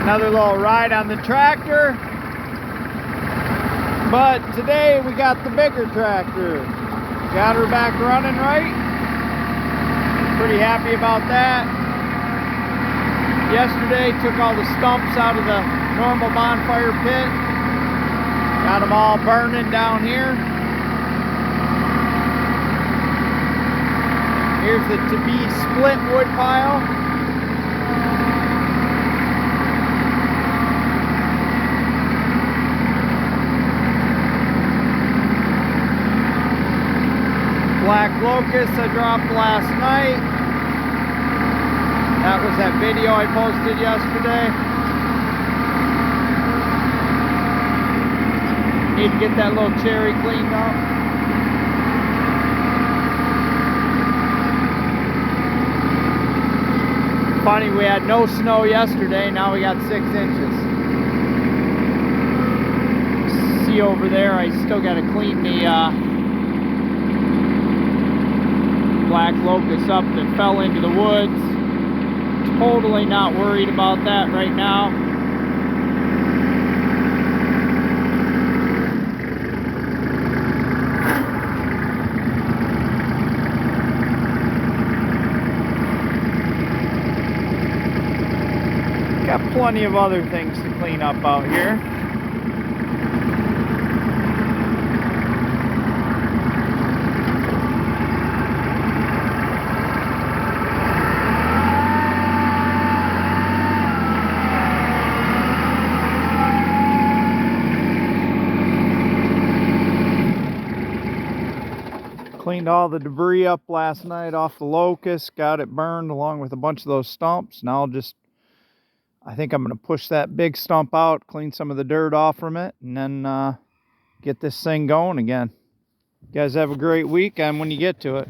Another little ride on the tractor. But today we got the bigger tractor. Got her back running right. Pretty happy about that. Yesterday took all the stumps out of the normal bonfire pit. Got them all burning down here. Here's the to-be split wood pile. Black locust I dropped last night. That was that video I posted yesterday. Need to get that little cherry cleaned up. Funny, we had no snow yesterday, now we got 6 inches. See over there, I still got to clean the black locust up that fell into the woods. Totally not worried about that right now. Got plenty of other things to clean up out here. Cleaned all the debris up last night off the locust, got it burned along with a bunch of those stumps. Now I think I'm going to push that big stump out, clean some of the dirt off from it, and then get this thing going again. You guys have a great weekend when you get to it.